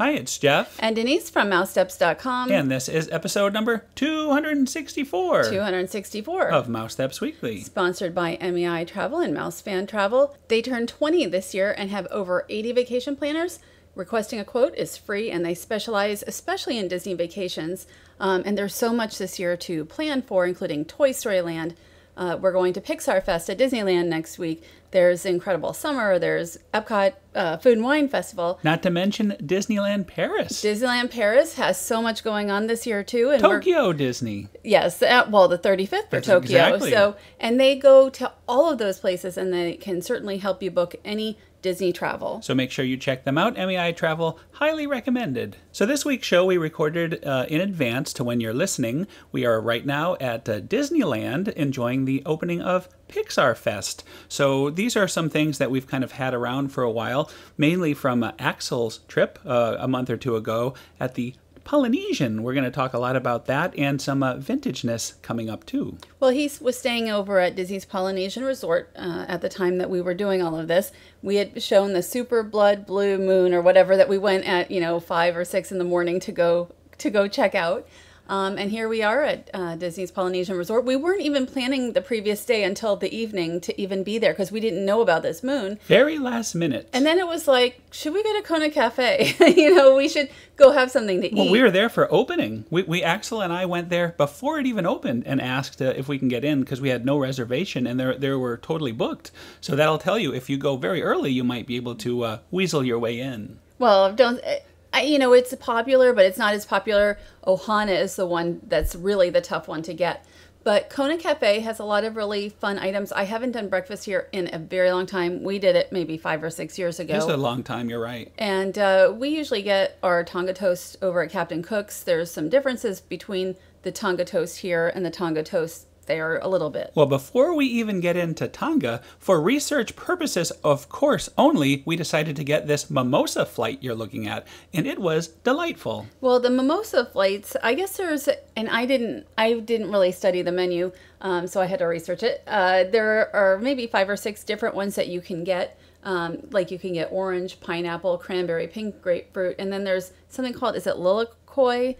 Hi, it's Jeff. And Denise from Mousesteps.com. And this is episode number 264. 264. Of Mousesteps Weekly. Sponsored by MEI Travel and Mouse Fan Travel. They turned 20 this year and have over 80 vacation planners. Requesting a quote is free, and they specialize especially in Disney vacations. And there's so much this year to plan for, including Toy Story Land. We're going to Pixar Fest at Disneyland next week. There's Incredible Summer. There's Epcot Food and Wine Festival. Not to mention Disneyland Paris. Disneyland Paris has so much going on this year, too. And Tokyo Disney. Yes. Well, the 35th for Tokyo. Exactly. And they go to all of those places, and they can certainly help you book any Disney travel. So make sure you check them out. MEI Travel, highly recommended. So this week's show we recorded in advance to when you're listening. We are right now at Disneyland enjoying the opening of Pixar Fest. So these are some things that we've kind of had around for a while, mainly from Axel's trip a month or two ago at the Polynesian. We're going to talk a lot about that and some vintageness coming up too. Well, he was staying over at Disney's Polynesian Resort at the time that we were doing all of this. We had shown the super blood blue moon or whatever that we went at, 5 or 6 in the morning to go check out. And here we are at Disney's Polynesian Resort. We weren't even planning the previous day until the evening to even be there because we didn't know about this moon. Very last minute. And then it was like, should we go to Kona Cafe? We should go have something to eat. Well, we were there for opening. We Axel and I went there before it even opened and asked if we can get in because we had no reservation and they were totally booked. So that'll tell you if you go very early, you might be able to weasel your way in. Well, it's popular, but it's not as popular. Ohana is the one that's really the tough one to get. But Kona Cafe has a lot of really fun items. I haven't done breakfast here in a very long time. We did it maybe 5 or 6 years ago. It's a long time, you're right. And we usually get our Tonga Toast over at Captain Cook's. There's some differences between the Tonga Toast here and the Tonga Toast there a little bit. Well, before we even get into Tonga, for research purposes, of course, only, we decided to get this mimosa flight you're looking at, and it was delightful. Well, the mimosa flights, I guess and I didn't really study the menu, so I had to research it. There are maybe 5 or 6 different ones that you can get. Like you can get orange, pineapple, cranberry, pink grapefruit, and then there's something called, is it lilikoi?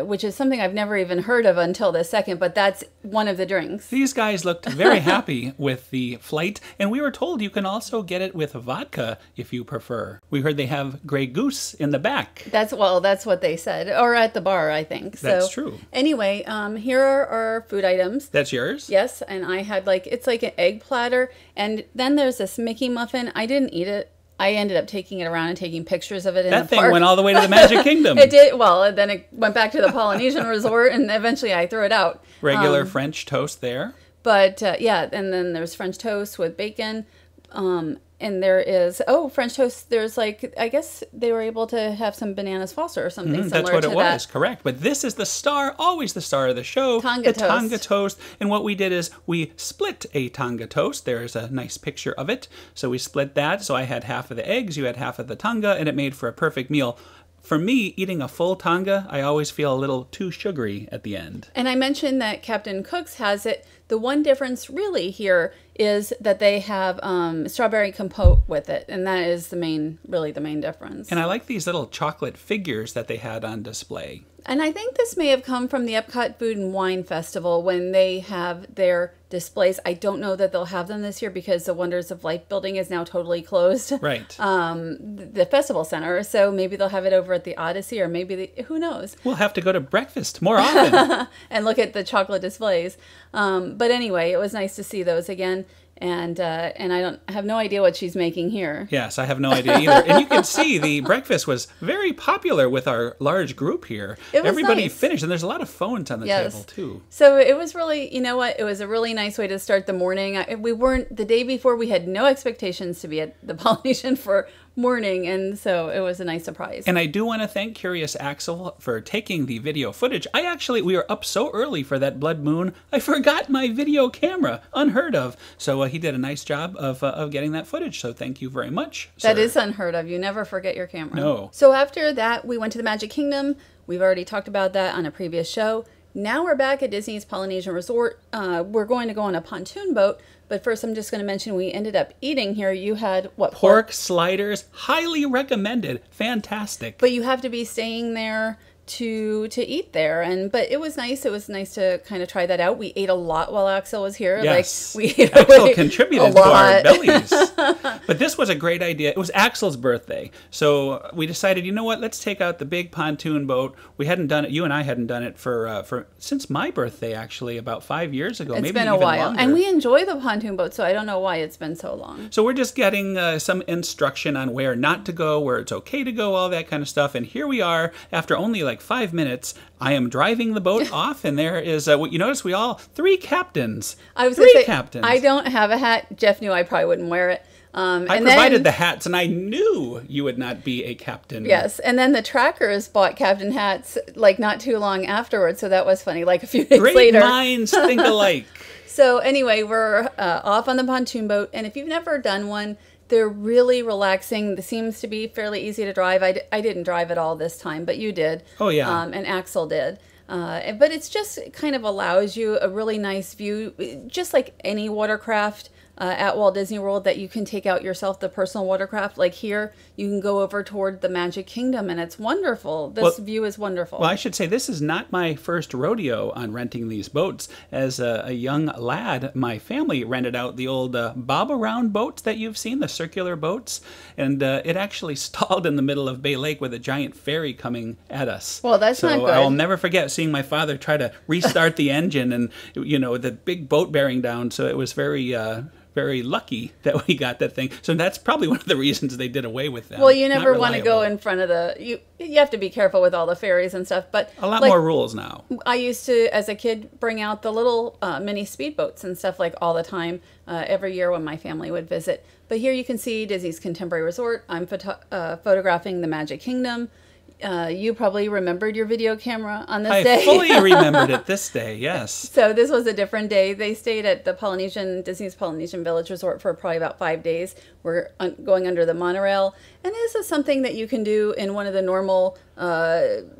Which is something I've never even heard of until this second, but that's one of the drinks. These guys looked very happy with the flight, and we were told you can also get it with vodka if you prefer. We heard they have Grey Goose in the back. That's what they said, or at the bar, I think. That's true. Anyway, here are our food items. That's yours? Yes, and I had it's like an egg platter, and then there's this Mickey muffin. I didn't eat it. I ended up taking it around and taking pictures of it in the park. That thing went all the way to the Magic Kingdom. It did. Well, then it went back to the Polynesian Resort, and eventually I threw it out. Regular French toast there. But, yeah, and then there's French toast with bacon. And there is, French toast, there's I guess they were able to have some bananas Foster or something similar to that. That's what it was, correct. But this is the star, always the star of the show. Tonga Toast. Tonga Toast. And what we did is we split a Tonga Toast. There's a nice picture of it. So we split that. So I had half of the eggs, you had half of the Tonga, and it made for a perfect meal. For me, eating a full Tonga, I always feel a little too sugary at the end. And I mentioned that Captain Cook's has it. The one difference really here is that they have strawberry compote with it. And that is really the main difference. And I like these little chocolate figures that they had on display. And I think this may have come from the Epcot Food and Wine Festival when they have their displays. I don't know that they'll have them this year because the Wonders of Life building is now totally closed. Right. The festival center. So maybe they'll have it over at the Odyssey, or maybe who knows? We'll have to go to breakfast more often. And look at the chocolate displays. But anyway, it was nice to see those again. And I have no idea what she's making here. Yes, I have no idea either. And you can see the breakfast was very popular with our large group here. Everybody nice. Finished, and there's a lot of phones on the table too. So it was really, it was a really nice way to start the morning. The day before, we had no expectations to be at the Polynesian for morning, and so it was a nice surprise. And I do want to thank Curious Axel for taking the video footage. We were up so early for that blood moon, I forgot my video camera. Unheard of. So he did a nice job of getting that footage, so thank you very much, sir. That is unheard of. You never forget your camera. No. So after that, we went to the Magic Kingdom. We've already talked about that on a previous show. Now we're back at Disney's Polynesian Resort. We're going to go on a pontoon boat, But first, I'm just going to mention we ended up eating here. You had what? Pork sliders, highly recommended. Fantastic. But you have to be staying there to eat there, but it was nice. It was nice to kind of try that out. We ate a lot while Axel was here. Yes, like we Axel contributed to our bellies. But this was a great idea. It was Axel's birthday, so we decided, you know what? Let's take out the big pontoon boat. We hadn't done it. You and I hadn't done it for since my birthday, actually, about 5 years ago. It's been a while, and we enjoy the pontoon boat, so I don't know why it's been so long. So we're just getting some instruction on where not to go, where it's okay to go, all that kind of stuff. And here we are after only like 5 minutes. I am driving the boat off, and there is what you notice. We all three captains. I was three captains. I don't have a hat. Jeff knew I probably wouldn't wear it. I provided the hats, and I knew you would not be a captain. Yes, and then the trackers bought captain hats like not too long afterwards, so that was funny. Like a few days later. Great minds think alike. So anyway, we're off on the pontoon boat, and if you've never done one, they're really relaxing. It seems to be fairly easy to drive. I didn't drive at all this time, but you did. Oh, yeah. And Axel did. But it's just kind of allows you a really nice view, just like any watercraft at Walt Disney World that you can take out yourself, the personal watercraft. Like here, you can go over toward the Magic Kingdom, and it's wonderful. This view is wonderful. Well, I should say this is not my first rodeo on renting these boats. As a young lad, my family rented out the old bob-around boats that you've seen, the circular boats, and it actually stalled in the middle of Bay Lake with a giant ferry coming at us. Well, that's not good. I'll never forget seeing my father try to restart the engine and, the big boat bearing down, so it was very lucky that we got that thing. So that's probably one of the reasons they did away with them. Well, you never want to go in front of you have to be careful with all the ferries and stuff, but a lot more rules now. I used to, as a kid, bring out the little mini speedboats and stuff like all the time, every year when my family would visit. But here you can see Disney's Contemporary Resort. I'm photographing the Magic Kingdom. You probably remembered your video camera on this day. I fully remembered it this day, yes. So this was a different day. They stayed at the Disney's Polynesian Village Resort for probably about 5 days. We're going under the monorail. And this is something that you can do in one of the normal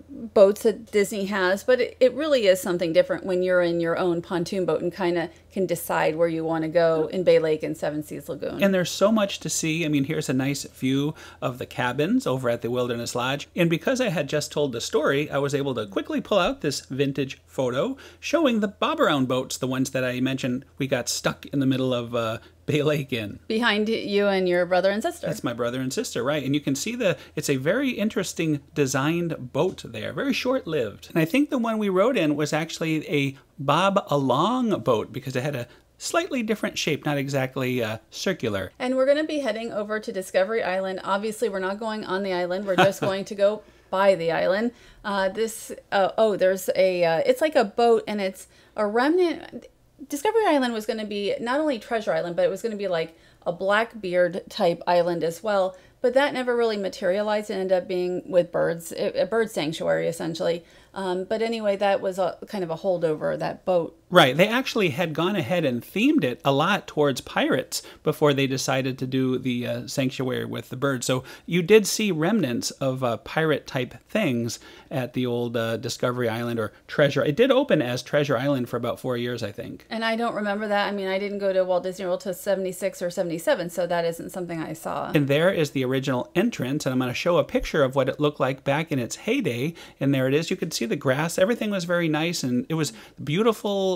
boats that Disney has, but it really is something different when you're in your own pontoon boat and kind of can decide where you want to go in Bay Lake and Seven Seas Lagoon. And there's so much to see. I mean, here's a nice view of the cabins over at the Wilderness Lodge. And because I had just told the story, I was able to quickly pull out this vintage photo showing the bob-around boats, the ones that I mentioned we got stuck in the middle of Bay Lake in. Behind you and your brother and sister. That's my brother and sister, right. And you can see it's a very interesting designed boat there, very short-lived. And I think the one we rode in was actually a bob-along boat because it had a slightly different shape, not exactly circular. And we're going to be heading over to Discovery Island. Obviously, we're not going on the island. We're just going to go by the island. There's it's like a boat, and it's a remnant. Discovery Island was going to be not only Treasure Island, but it was going to be like a Blackbeard type island as well. But that never really materialized and ended up being with birds, a bird sanctuary essentially. But anyway, that was kind of a holdover of that boat. Right. They actually had gone ahead and themed it a lot towards pirates before they decided to do the sanctuary with the birds. So you did see remnants of pirate-type things at the old Discovery Island or Treasure. It did open as Treasure Island for about 4 years, I think. And I don't remember that. I mean, I didn't go to Walt Disney World till 76 or 77, so that isn't something I saw. And there is the original entrance, and I'm going to show a picture of what it looked like back in its heyday. And there it is. You could see the grass. Everything was very nice, and it was beautiful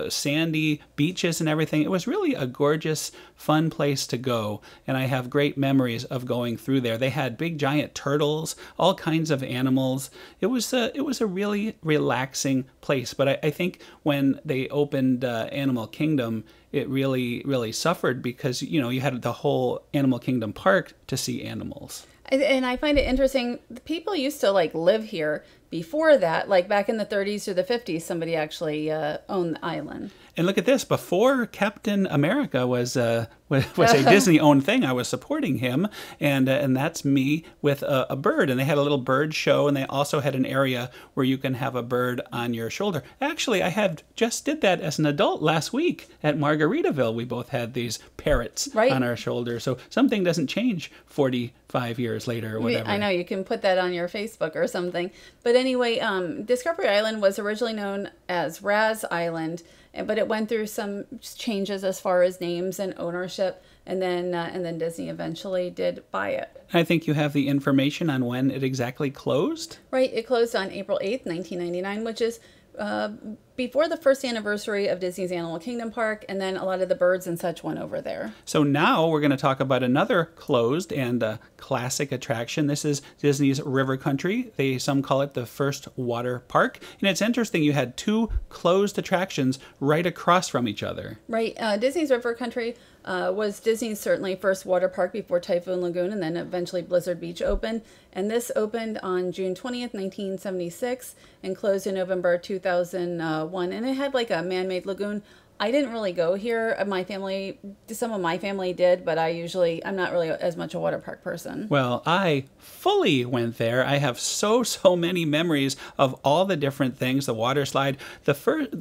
sandy beaches and everything. It was really a gorgeous, fun place to go, and I have great memories of going through there. They had big giant turtles, all kinds of animals. It was a really relaxing place, but I think when they opened Animal Kingdom, it really suffered because, you had the whole Animal Kingdom park to see animals. And I find it interesting, people used to live here before that, like back in the 30s or the 50s, somebody actually owned the island. And look at this, before Captain America was a Disney-owned thing, I was supporting him, and that's me with a bird. And they had a little bird show, and they also had an area where you can have a bird on your shoulder. Actually, I just did that as an adult last week at Margaritaville. We both had these parrots on our shoulder. So something doesn't change 45 years later or whatever. I know, you can put that on your Facebook or something. But anyway, Discovery Island was originally known as Raz Island, but it went through some changes as far as names and ownership, and then Disney eventually did buy it. I think you have the information on when it exactly closed. Right, it closed on April 8th, 1999, which is before the first anniversary of Disney's Animal Kingdom Park, and then a lot of the birds and such went over there. So now we're going to talk about another closed and classic attraction. This is Disney's River Country. Some call it the first water park. And it's interesting, you had two closed attractions right across from each other. Right. Disney's River Country was Disney's certainly first water park before Typhoon Lagoon, and then eventually Blizzard Beach opened. And this opened on June 20th, 1976, and closed in November 2001. And it had like a man-made lagoon. I didn't really go here. Some of my family did, but I'm not really as much a water park person. Well, I fully went there. I have so many memories of all the different things, the water slide.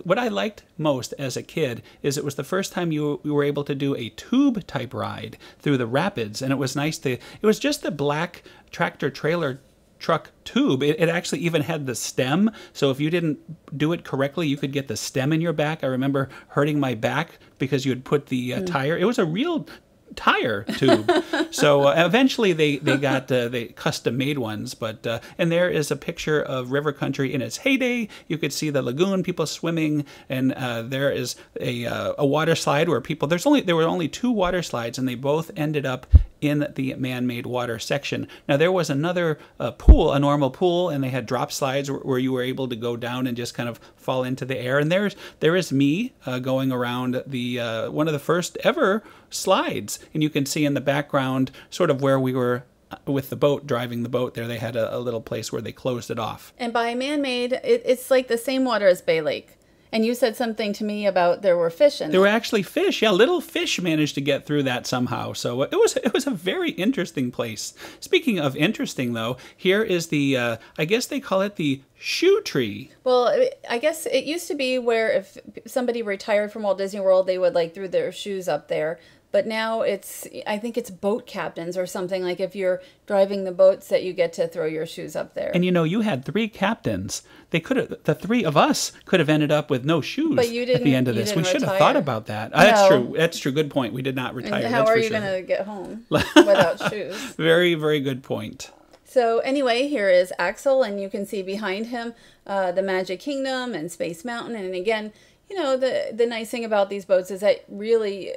What I liked most as a kid is it was the first time you were able to do a tube type ride through the rapids. And it was nice it was just the black tractor trailer truck tube. It actually even had the stem, so if you didn't do it correctly, you could get the stem in your back. I remember hurting my back because you had put the tire. It was a real tire tube. So eventually they got the custom made ones, but and there is a picture of River Country in its heyday. You could see the lagoon, people swimming, and there is a water slide where there were only two water slides, and they both ended up in the man-made water section. Now there was another pool, a normal pool, and they had drop slides where you were able to go down and just kind of fall into the air. And there is me going around the one of the first ever slides, and you can see in the background sort of where we were with the boat, driving the boat there. They had a little place where they closed it off. And by man-made, it's like the same water as Bay Lake. And you said something to me about there were fish in it. There were actually fish. Yeah, little fish managed to get through that somehow. So it was a very interesting place. Speaking of interesting, though, here is the, I guess they call it the shoe tree. Well, I guess it used to be where if somebody retired from Walt Disney World, they would like throw their shoes up there. But now I think it's boat captains or something, like if you're driving the boats that you get to throw your shoes up there. And you had three captains. The three of us could have ended up with no shoes but you didn't, at the end of this. We should have thought about that. No. That's true. That's true. Good point. We did not retire. And how are you going to get home without shoes? Very, very good point. So anyway, here is Axel, and you can see behind him the Magic Kingdom and Space Mountain. And again, the nice thing about these boats is that really,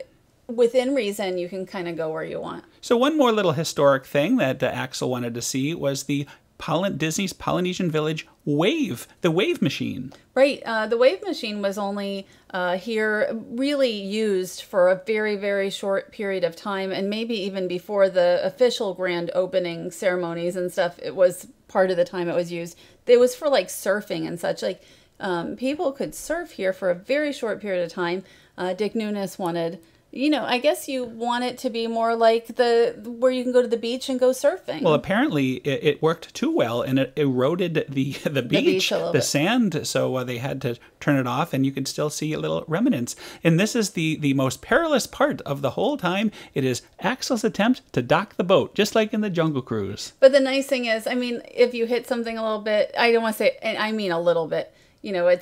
within reason, you can kind of go where you want. So one more little historic thing that Axel wanted to see was the Disney's Polynesian Village the wave machine. Right. The wave machine was only here really used for a very, very short period of time, and maybe even before the official grand opening ceremonies and stuff. It was part of the time it was used. It was for like surfing and such. Like people could surf here for a very short period of time. Dick Nunes wanted, I guess you want it to be more like where you can go to the beach and go surfing. Well, apparently it worked too well, and it eroded the beach, the sand, so they had to turn it off, and you could still see little remnants. And this is the most perilous part of the whole time. It is Axel's attempt to dock the boat, just like in the Jungle Cruise. But the nice thing is, if you hit something a little bit, I don't want to say, and I mean a little bit, it's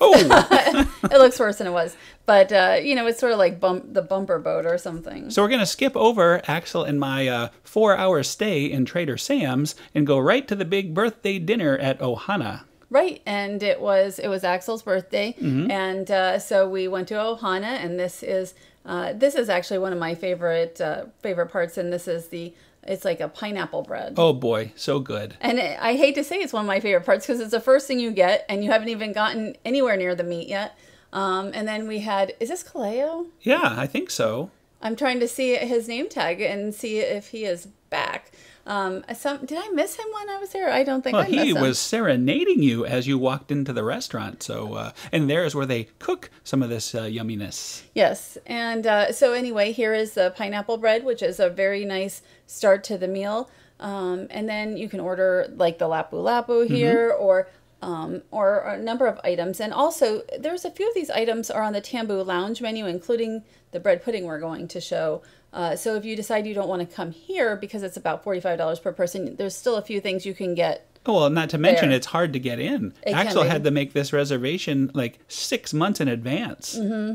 it looks worse than it was. But, it's sort of like the bumper boat or something. So we're going to skip over Axel and my 4-hour stay in Trader Sam's and go right to the big birthday dinner at Ohana. Right, and it was Axel's birthday, and so we went to Ohana, and this is actually one of my favorite parts, and it's like a pineapple bread. Oh boy, so good. And I hate to say it's one of my favorite parts because it's the first thing you get, and you haven't even gotten anywhere near the meat yet. And then we had, is this Kaleo? Yeah, I think so. I'm trying to see his name tag and see if he is back. Did I miss him when I was there? I don't think I missed him. Well, he was serenading you as you walked into the restaurant. So, and there is where they cook some of this yumminess. Yes. And so anyway, here is the pineapple bread, which is a very nice start to the meal. And then you can order like the lapu lapu here or a number of items. And also, there's a few of these items are on the Tambu Lounge menu, including the bread pudding we're going to show. So if you decide you don't want to come here because it's about $45 per person, there's still a few things you can get Oh, well, not to mention there. it's hard to get in. It Axel can be. had to make this reservation like 6 months in advance. Mm-hmm.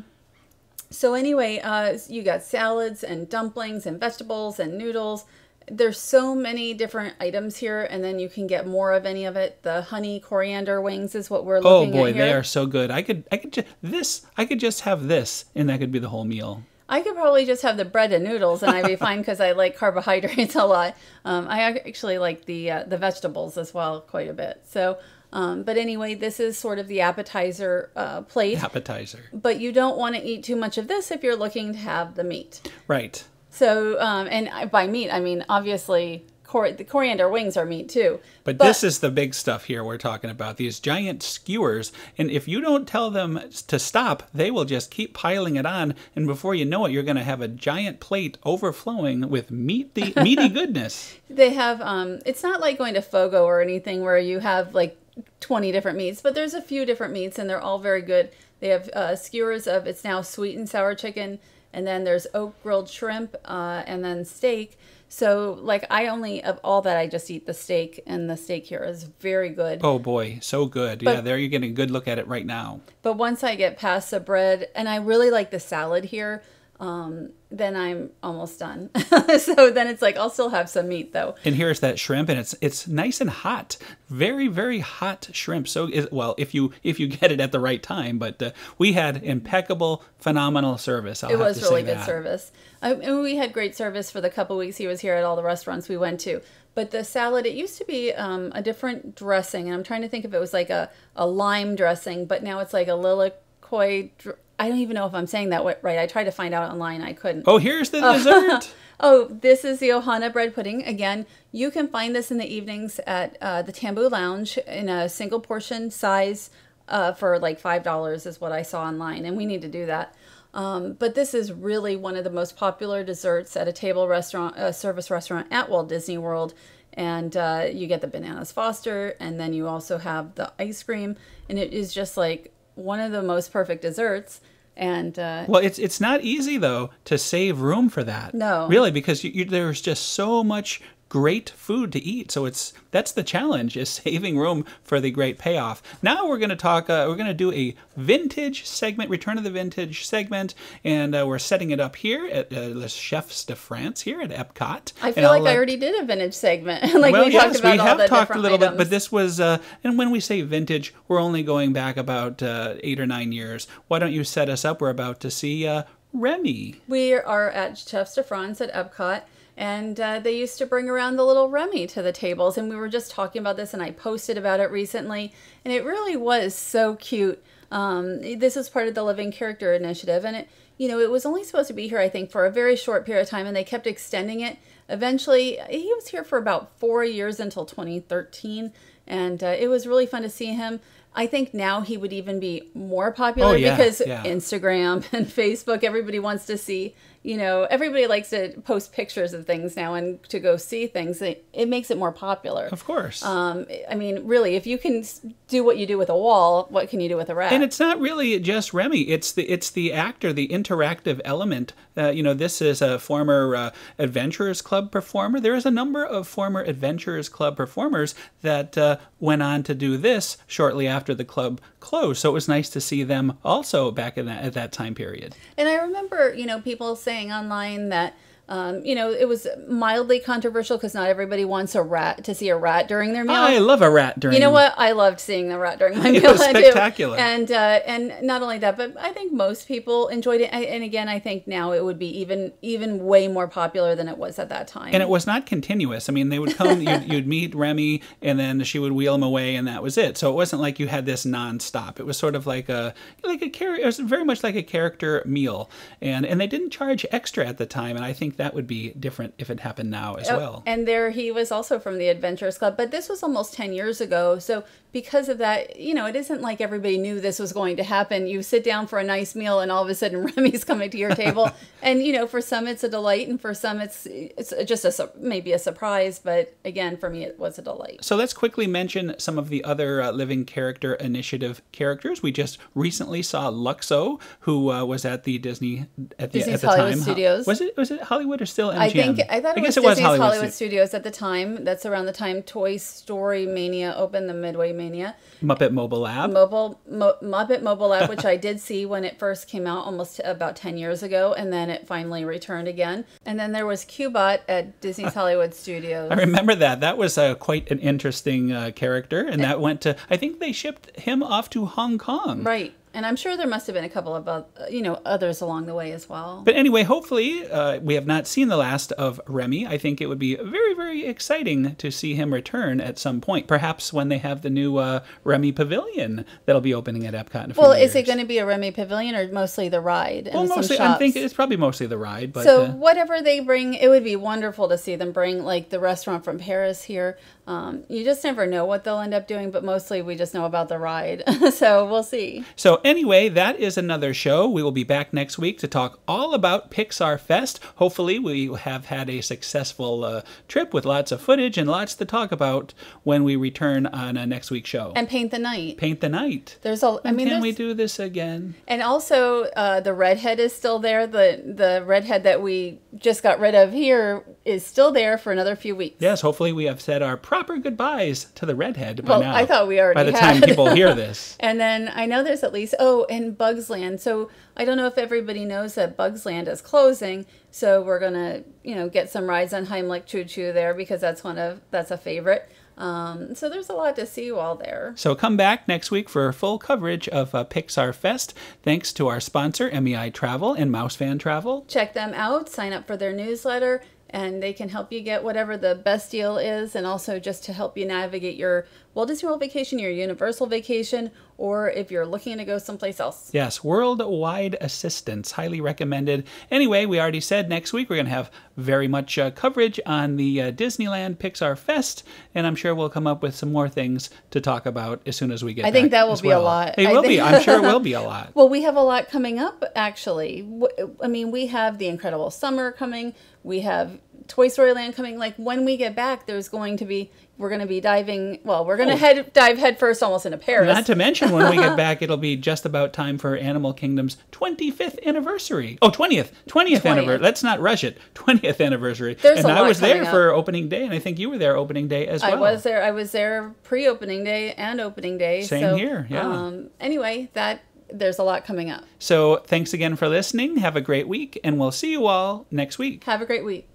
So anyway, you got salads and dumplings and vegetables and noodles. There's so many different items here, and then you can get more of any of it. The honey coriander wings is what we're looking at here. Oh boy, they are so good. I could just have this, and that could be the whole meal. I could probably just have the bread and noodles, and I'd be fine because I like carbohydrates a lot. I actually like the vegetables as well quite a bit. So, but anyway, this is sort of the appetizer plate. Appetizer. But you don't want to eat too much of this if you're looking to have the meat. Right. So, and by meat, I mean, obviously, the coriander wings are meat too. But this is the big stuff here we're talking about, these giant skewers. And if you don't tell them to stop, they will just keep piling it on. And before you know it, you're going to have a giant plate overflowing with meaty goodness. They have, it's not like going to Fogo or anything where you have like 20 different meats, but there's a few different meats and they're all very good. They have skewers of, it's now sweet and sour chicken. And then there's oak grilled shrimp, and then steak. So, like, of all that, I just eat the steak, and the steak here is very good. Oh, boy, so good. Yeah, there you're getting a good look at it right now. But once I get past the bread, and I really like the salad here, then I'm almost done. So then it's like, I'll still have some meat, though. And here's that shrimp, and it's nice and hot. Very, very hot shrimp. So, well, if you get it at the right time. But we had impeccable, phenomenal service. It was really good service. And we had great service for the couple weeks he was here at all the restaurants we went to. But the salad, it used to be a different dressing. And I'm trying to think if it was like a lime dressing, but now it's like a lilikoi I don't even know if I'm saying that right. I tried to find out online. I couldn't. Oh, here's the dessert. Oh, this is the Ohana bread pudding. Again, you can find this in the evenings at the Tambu Lounge in a single portion size for like $5 is what I saw online. And we need to do that. But this is really one of the most popular desserts at a table restaurant, service restaurant at Walt Disney World. And you get the bananas Foster, and then you also have the ice cream. And it is just like one of the most perfect desserts. And well, it's not easy though to save room for that. No, really, because there's just so much great food to eat. So that's the challenge, is saving room for the great payoff. Now we're going to talk. We're going to do a vintage segment, Return of the Vintage segment, and we're setting it up here at Les Chefs de France here at Epcot. I feel like I already did a vintage segment. Like well, we yes, talked about we all have the talked different a little items. bit, but this was, and when we say vintage, we're only going back about 8 or 9 years. Why don't you set us up? We're about to see Remy. We are at Chefs de France at Epcot. And they used to bring around the little Remy to the tables. And we were just talking about this, and I posted about it recently. And it really was so cute. This was part of the Living Character Initiative. And it was only supposed to be here, I think, for a very short period of time. And they kept extending it. Eventually, he was here for about 4 years until 2013. And it was really fun to see him. I think now he would even be more popular because Instagram and Facebook, everybody wants to see, everybody likes to post pictures of things now and to go see things. It makes it more popular. Of course. I mean, really, if you can do what you do with a wall, what can you do with a rat? And it's not really just Remy. It's the actor, the interactive element. This is a former Adventurers Club performer. There is a number of former Adventurers Club performers that went on to do this shortly after the club closed. So it was nice to see them also back at that time period. And I remember, people saying online that, it was mildly controversial because not everybody wants to see a rat during their meal. I love a rat during. You know what? I loved seeing the rat during my meal. It was spectacular. And not only that, but I think most people enjoyed it. And again, I think now it would be even way more popular than it was at that time. And it was not continuous. I mean, they would come, you'd meet Remy, and then she would wheel him away, and that was it. So it wasn't like you had this nonstop. It was sort of like a character. It was very much like a character meal, and they didn't charge extra at the time. And I think that would be different if it happened now as well. And there he was also from the Adventurers Club, but this was almost 10 years ago. So because of that, it isn't like everybody knew this was going to happen. You sit down for a nice meal and all of a sudden Remy's coming to your table. And, for some it's a delight, and for some it's just maybe a surprise. But again, for me, it was a delight. So let's quickly mention some of the other Living Character Initiative characters. We just recently saw Luxo, who was at the Disney's at the Hollywood time. Studios. Was it Hollywood Hollywood or still MGM? I thought it was guess Disney's Hollywood Studios at the time. That's around the time Toy Story Mania opened, the Midway Mania. Muppet Mobile Lab. Muppet Mobile Lab, which I did see when it first came out almost about 10 years ago, and then it finally returned again. And then there was Cubot at Disney's Hollywood Studios. I remember that. That was quite an interesting character, and that went to, I think they shipped him off to Hong Kong. Right. And I'm sure there must have been a couple of others along the way as well. But anyway, hopefully we have not seen the last of Remy. I think it would be very, very exciting to see him return at some point. Perhaps when they have the new Remy Pavilion that'll be opening at Epcot in a few years. Well, is it going to be a Remy Pavilion or mostly the ride? Well, mostly, I think it's probably mostly the ride. But, so whatever they bring, it would be wonderful to see them bring like the restaurant from Paris here. You just never know what they'll end up doing, but mostly we just know about the ride. So we'll see. So anyway, that is another show. We will be back next week to talk all about Pixar Fest. Hopefully we have had a successful trip with lots of footage and lots to talk about when we return on next week's show. And paint the night. Paint the night. Can we do this again? And also the redhead is still there. The redhead that we just got rid of here is still there for another few weeks. Yes, hopefully we have said our proper goodbyes to the redhead by now. I thought we already had. By the time people hear this. And then I know there's at least, and Bugs Land. So I don't know if everybody knows that Bugs Land is closing. So we're going to, get some rides on Heimlich Choo Choo there because that's a favorite. So there's a lot to see while there. So come back next week for full coverage of Pixar Fest. Thanks to our sponsor, MEI Travel and Mousefan Travel. Check them out. Sign up for their newsletter. And they can help you get whatever the best deal is, and also just to help you navigate your Walt Disney World vacation, your Universal vacation, or if you're looking to go someplace else. Yes, worldwide assistance, highly recommended. Anyway, we already said next week we're going to have very much coverage on the Disneyland Pixar Fest, and I'm sure we'll come up with some more things to talk about as soon as we get back. I think that will be a lot. It will be. I'm sure it will be a lot. Well, we have a lot coming up, actually. I mean, we have the Incredible Summer coming. We have Toy Story Land coming. Like, when we get back, we're going to be diving, we're going to dive head first almost into Paris. Not to mention, when we get back, it'll be just about time for Animal Kingdom's 25th anniversary. Oh, 20th anniversary. Let's not rush it. 20th anniversary. I was there for opening day, and I think you were there opening day as well. I was there pre-opening day and opening day. Same here, yeah. Anyway, there's a lot coming up. So thanks again for listening. Have a great week, and we'll see you all next week. Have a great week.